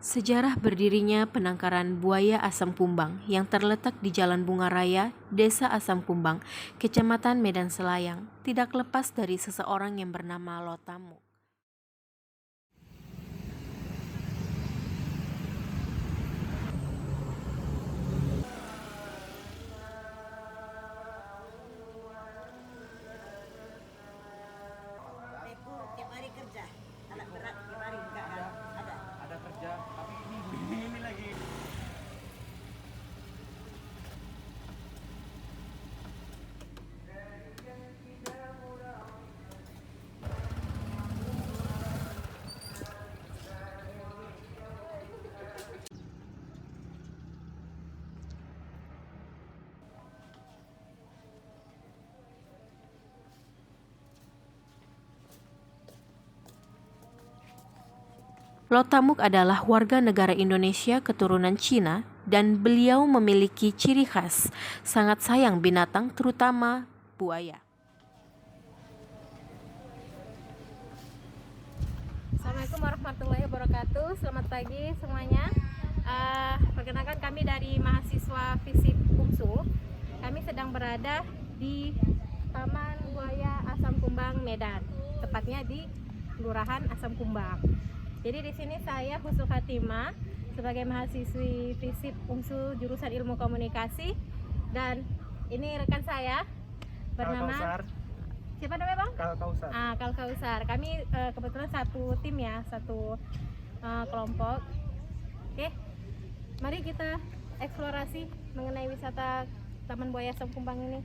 Sejarah berdirinya penangkaran buaya Asam Kumbang yang terletak di Jalan Bunga Raya, Desa Asam Kumbang, Kecamatan Medan Selayang, tidak lepas dari seseorang yang bernama Lotamu. Teku tiap hari kerja, anak berat tiap hari enggak kan? Ada kerja tapi ini lagi. Lotamuk adalah warga negara Indonesia keturunan Cina dan beliau memiliki ciri khas sangat sayang binatang terutama buaya. Assalamualaikum warahmatullahi wabarakatuh. Selamat pagi semuanya. Perkenalkan kami dari mahasiswa FISIP UMSU. Kami sedang berada di Taman Buaya Asam Kumbang Medan, tepatnya di Kelurahan Asam Kumbang. Jadi di sini saya Husnul Khatimah sebagai mahasiswi FISIP UMSU jurusan Ilmu Komunikasi, dan ini rekan saya bernama siapa namanya Bang? Kalkausar. Kalkausar. Kami kebetulan satu tim ya, satu kelompok. Oke, mari kita eksplorasi mengenai wisata Taman Buaya Asam Kumbang ini.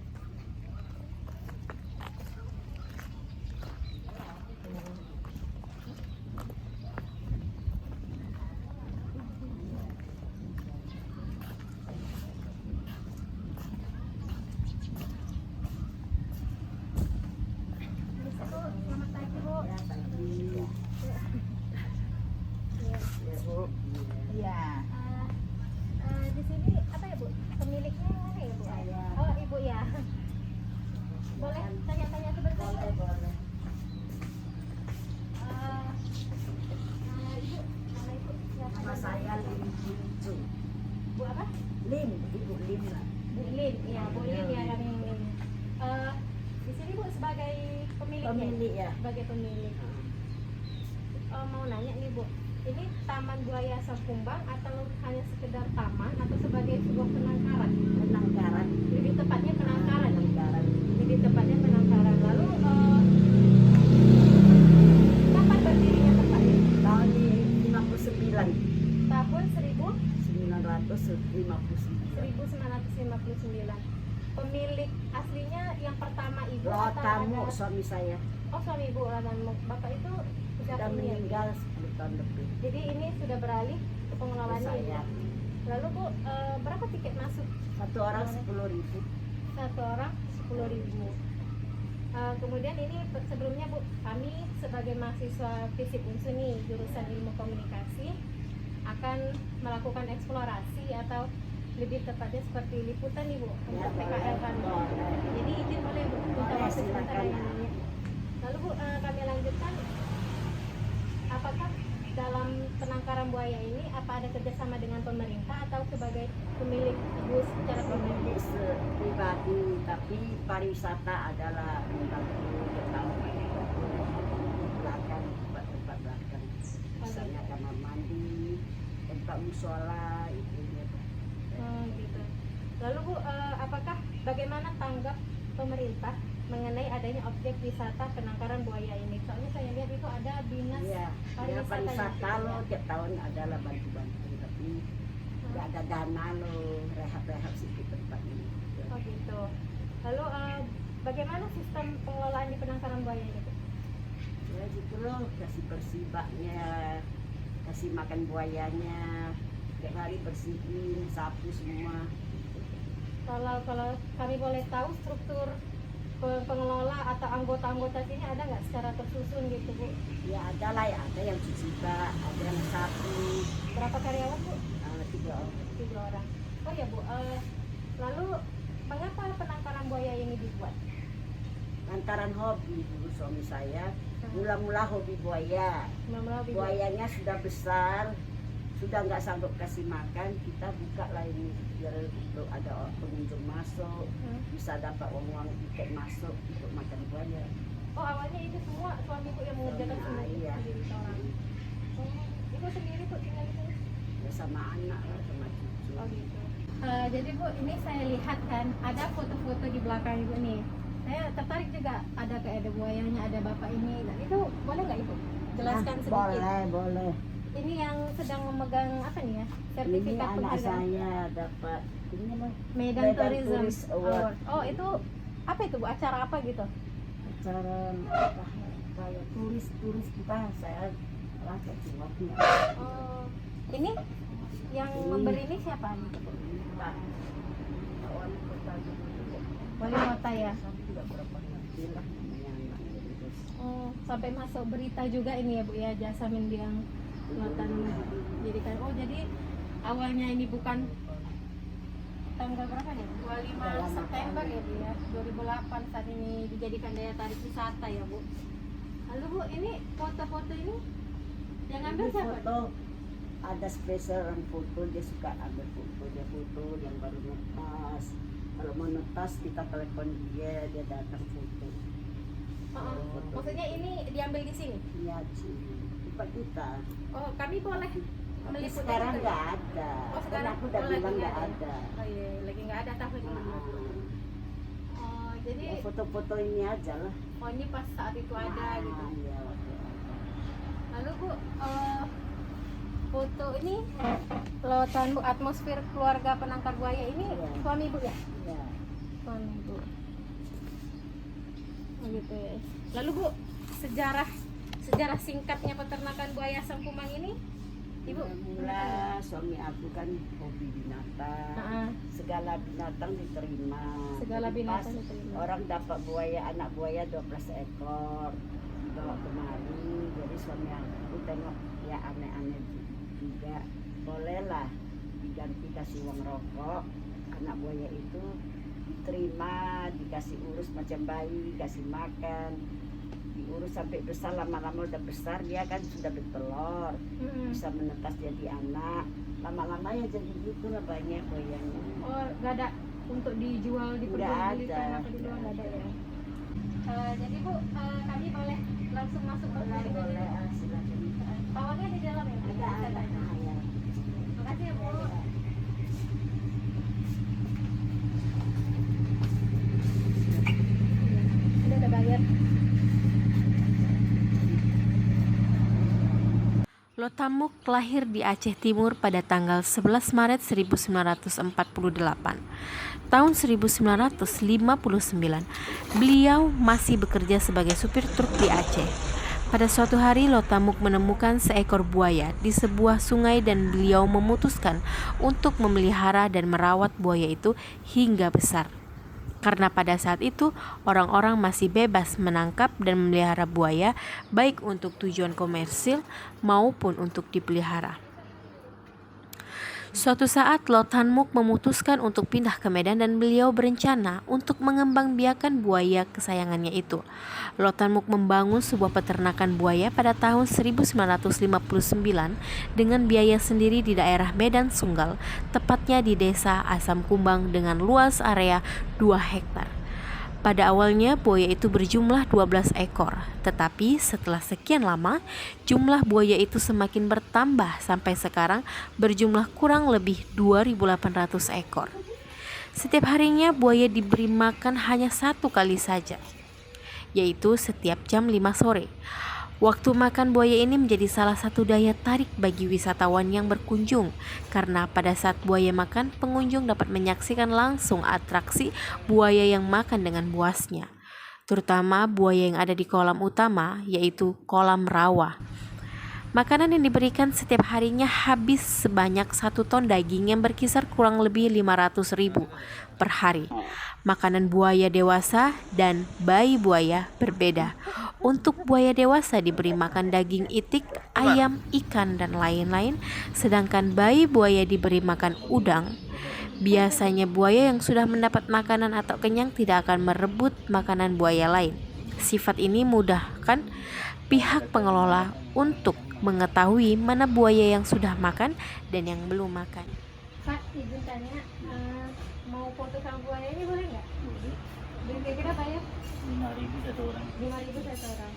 Selamat pagi Bu. Iya. Di sini apa ya Bu? Pemiliknya mana ya Bu? Saya. Oh Ibu ya. Boleh tanya-tanya sebentar? Boleh, boleh. Ibu, nama Ibu siapa? Nama saya Lim Jinju. Bu apa? Lim, Ibu Lim lah. Bu Lin, ya Bu Lin ya kami. Di sini Bu sebagai pemiliknya? Pemilik ya. Sebagai pemilik. Mau nanya nih Bu, ini Taman Buaya Asam Kumbang atau hanya sekedar taman atau sebagai sebuah penangkaran? Penangkaran. Lebih tepatnya penangkaran. Penangkaran. Lebih tepatnya penangkaran. Lalu kapan berdirinya tepatnya? Tahun 59. Tahun 1959. 1959. Pemilik aslinya yang pertama Ibu atau Lotamu ada? suami saya. Oh suami Ibu Lotamu. Bapak itu Sudah punya. meninggal 10 tahun lebih. Jadi ini sudah beralih ke pengelolaannya Ibu. Saya. Lalu Bu, berapa tiket masuk? Satu orang 10.000. Satu orang 10.000. Kemudian ini sebelumnya Bu, kami sebagai mahasiswa FISIP UNSU nih, jurusan Ilmu Komunikasi, akan melakukan eksplorasi atau lebih tepatnya seperti liputan nih Bu untuk Ya, PKL kami. boleh. Jadi izin boleh Bu, minta Boleh, waktu sebentar silakan. ya. Lalu Bu, kami lanjutkan. Apakah dalam penangkaran buaya ini apa ada kerjasama dengan pemerintah atau sebagai pemilik Ibu secara pribadi? Pemilik pribadi, tapi pariwisata adalah membantu bertambah belakang, tempat-tempat belakang, misalnya kamar mandi, tempat musola itu ya. Gitu. Lalu Bu, apakah bagaimana tanggap pemerintah mengenai adanya objek wisata penangkaran buaya ini? Soalnya saya lihat itu ada dinas Iya, ya pariwisata lo tiap tahun adalah bantu-bantu, tapi nggak ada dana lo rehab-rehab situ tempat ini. Oh gitu. Lalu bagaimana sistem pengelolaan di penangkaran buaya ini Bu? Ya gitu loh, kasih bersih baknya, kasih makan buayanya, tiap hari bersihin, sapu semua. Kalau kami boleh tahu struktur pengelola atau anggota-anggota sini ada nggak secara tersusun gitu Bu? Ya ada lah, ya ada yang cuci bak, ada yang sapu, Berapa karyawan Bu? 3 orang. 3 orang. Oh ya Bu, lalu mengapa penangkaran buaya ini dibuat? Lantaran hobi dulu suami saya, mula-mula hobi buaya. Mula-mula Buayanya sudah besar, sudah nggak sanggup kasih makan, kita buka lah ini biar untuk ada pengunjung masuk, bisa dapat uang tiket masuk untuk makan buaya. Oh, awalnya itu semua suamiku yang mengerjakan semua Iya. di restoran. Ibu sendiri tuh tinggal di sini? Ya, sama anak lah, sama cucu. Oh gitu. Jadi Bu, ini saya lihat kan ada foto-foto di belakang Ibu nih. Saya tertarik juga, ada buayanya, ada bapak ini. Nah, itu boleh nggak Ibu jelaskan sedikit? Boleh. Ini yang sedang memegang apa nih ya? Ini Sertifikat anak penghargaan saya dapat ini loh, Medan Medan Tourism Tourist Award. Oh, itu apa itu Bu? Acara apa gitu? acara apa kayak turis kita, saya lagi waktu Oh, ini yang Ini. memberi ini siapa nih? Pak kawan kota Wali kota ya. tidak berapa ngerti lah namanya anak terus. Oh, sampai masuk berita juga ini ya Bu ya, jasa mendiang lautan jadi kan. Oh, jadi awalnya ini bukan tanggal berapa nih? 25 September ya Bu ya, 2008 saat ini dijadikan daya tarik wisata ya Bu. Lalu Bu, ini foto-foto ini yang Ini ambil siapa? foto ada spesial orang foto, dia suka ambil foto, dia foto yang baru netas. Kalau mau netas kita telepon dia datang foto. Maksudnya ini diambil di sini? Iya sih, tempat kita. Oh, kami boleh Tapi meliput sekarang itu? nggak ada. Oh, sekarang Karena aku udah lagi bilang nggak nggak ada. Oh iya, lagi nggak ada tahun ini. Oh, jadi Ya, foto-foto ini aja lah. oh ini pas saat itu ada gitu. Iya, waktu ada. Lalu Bu, foto ini lautan Bu, atmosfer keluarga penangkar buaya ini Iya. suami Bu ya? Iya. Suami Bu. Oh, gitu ya. Lalu Bu, sejarah singkatnya peternakan buaya asam kumang ini, Ibu? Mula suami aku kan hobi binatang. Ah, Segala binatang diterima. segala Jadi binatang pas diterima. orang dapat anak buaya 12 ekor dibawa kemari, jadi suami aku tengok ya aneh-aneh juga, bolehlah diganti kasih uang rokok, anak buaya itu diterima, dikasih urus macam bayi, kasih makan, diurus sampai besar, lama-lama udah besar dia kan sudah bertelur, bisa menetas jadi anak, lama-lama ya jadi gitu lah banyak buayanya. Oh, nggak ada untuk dijual, Nggak diperjualbelikan ada. atau di luar, nggak ada ya. Jadi Bu, kami boleh langsung masuk ke Boleh, boleh, silakan. Pawangnya di dalam ya? Ada, ya. Makasih ya Bu. Udah bayar. Lotamuk lahir di Aceh Timur pada tanggal 11 Maret 1948. Tahun 1959, beliau masih bekerja sebagai supir truk di Aceh. Pada suatu hari, Lotamuk menemukan seekor buaya di sebuah sungai dan beliau memutuskan untuk memelihara dan merawat buaya itu hingga besar. Karena pada saat itu orang-orang masih bebas menangkap dan memelihara buaya baik untuk tujuan komersil maupun untuk dipelihara. Suatu saat Lotamuk memutuskan untuk pindah ke Medan dan beliau berencana untuk mengembangbiakan buaya kesayangannya itu. Lotamuk membangun sebuah peternakan buaya pada tahun 1959 dengan biaya sendiri di daerah Medan Sunggal, tepatnya di desa Asam Kumbang dengan luas area 2 hektar. Pada awalnya buaya itu berjumlah 12 ekor, tetapi setelah sekian lama jumlah buaya itu semakin bertambah sampai sekarang berjumlah kurang lebih 2.800 ekor. Setiap harinya buaya diberi makan hanya 1 kali saja, yaitu setiap jam 5 sore. Waktu makan buaya ini menjadi salah satu daya tarik bagi wisatawan yang berkunjung, karena pada saat buaya makan, pengunjung dapat menyaksikan langsung atraksi buaya yang makan dengan buasnya, terutama buaya yang ada di kolam utama, yaitu kolam rawa. Makanan yang diberikan setiap harinya habis sebanyak 1 ton daging yang berkisar kurang lebih 500.000 per hari. Makanan buaya dewasa dan bayi buaya berbeda. Untuk buaya dewasa diberi makan daging itik, ayam, ikan, dan lain-lain, sedangkan bayi buaya diberi makan udang. Biasanya buaya yang sudah mendapat makanan atau kenyang tidak akan merebut makanan buaya lain. Sifat ini mudahkan pihak pengelola untuk mengetahui mana buaya yang sudah makan dan yang belum makan. Pak, izin tanya, mau foto sama buaya ini boleh nggak? Boleh. Kira-kira bayar? 5.000 satu orang. 5.000 satu orang.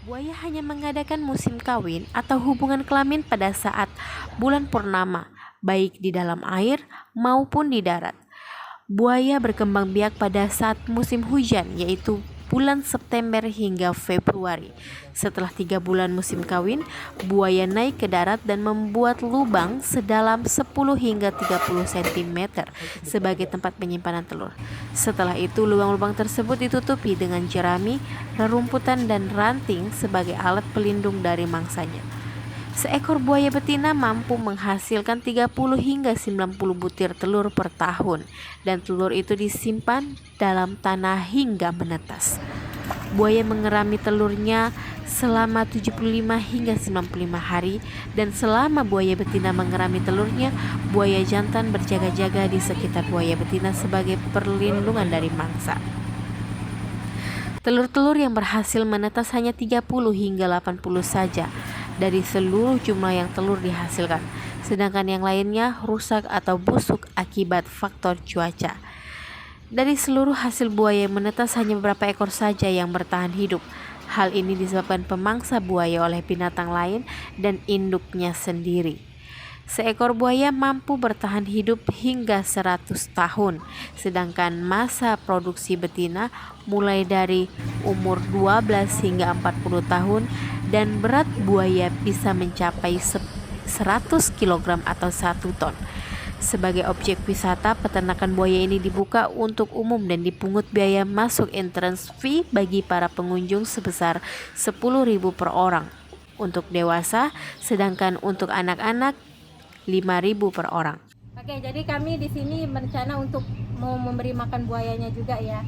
Buaya hanya mengadakan musim kawin atau hubungan kelamin pada saat bulan purnama, baik di dalam air maupun di darat. Buaya berkembang biak pada saat musim hujan, yaitu bulan September hingga Februari. Setelah 3 bulan musim kawin, buaya naik ke darat dan membuat lubang sedalam 10 hingga 30 cm sebagai tempat penyimpanan telur. Setelah itu, lubang-lubang tersebut ditutupi dengan jerami, rerumputan, dan ranting sebagai alat pelindung dari mangsanya. Seekor buaya betina mampu menghasilkan 30 hingga 90 butir telur per tahun, dan telur itu disimpan dalam tanah hingga menetas. Buaya mengerami telurnya selama 75 hingga 95 hari, dan selama buaya betina mengerami telurnya, buaya jantan berjaga-jaga di sekitar buaya betina sebagai perlindungan dari mangsa. Telur-telur yang berhasil menetas hanya 30 hingga 80 saja dari seluruh jumlah yang telur dihasilkan, sedangkan yang lainnya rusak atau busuk akibat faktor cuaca. Dari seluruh hasil buaya yang menetas, hanya beberapa ekor saja yang bertahan hidup. Hal ini disebabkan pemangsa buaya oleh binatang lain dan induknya sendiri. Seekor buaya mampu bertahan hidup hingga 100 tahun, sedangkan masa produksi betina mulai dari umur 12 hingga 40 tahun, dan berat buaya bisa mencapai 100 kg atau 1 ton. Sebagai objek wisata, peternakan buaya ini dibuka untuk umum dan dipungut biaya masuk entrance fee bagi para pengunjung sebesar 10.000 per orang untuk dewasa, sedangkan untuk anak-anak 5.000 per orang. Oke, jadi kami di sini berencana untuk mau memberi makan buayanya juga ya.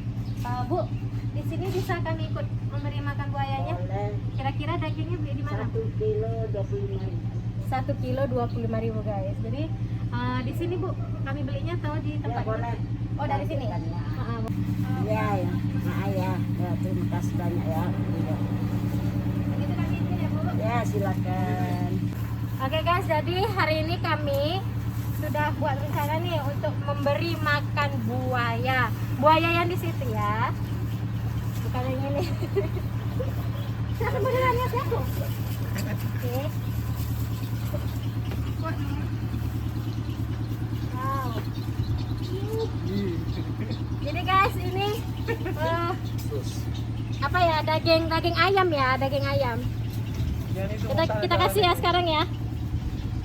Bu, di sini bisa kami ikut memberi makan buayanya? Boleh. Kira-kira dagingnya beli di mana? 1 kilo 25.000. 1 kilo 25.000 guys. Jadi di sini Bu, kami belinya tahu di Ya tempat. boleh. Oh, dari sini. Ya, Bu. ya, ya. Nah, ya. Ya, terima kasih banyak ya. Iya. Begitu kami izin ya Bu. Ya, silakan. Oke guys, jadi hari ini kami sudah buat rencana nih untuk memberi makan buaya. Buaya yang di situ ya, bukan yang ini. Beneran lihat ya Bu. Oke. Wow. Jadi guys, ini apa ya, daging ayam ya, daging ayam. Kita kasih ya sekarang ya.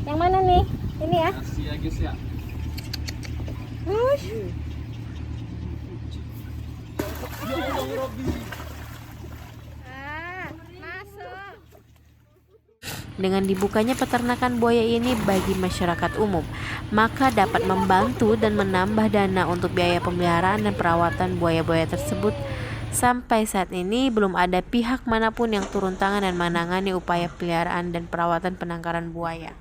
Yang mana nih? Ini ya. Kasih ya guys ya. Hush. Masuk. Dengan dibukanya peternakan buaya ini bagi masyarakat umum, maka dapat membantu dan menambah dana untuk biaya pemeliharaan dan perawatan buaya-buaya tersebut. Sampai saat ini belum ada pihak manapun yang turun tangan dan menangani upaya peliharaan dan perawatan penangkaran buaya.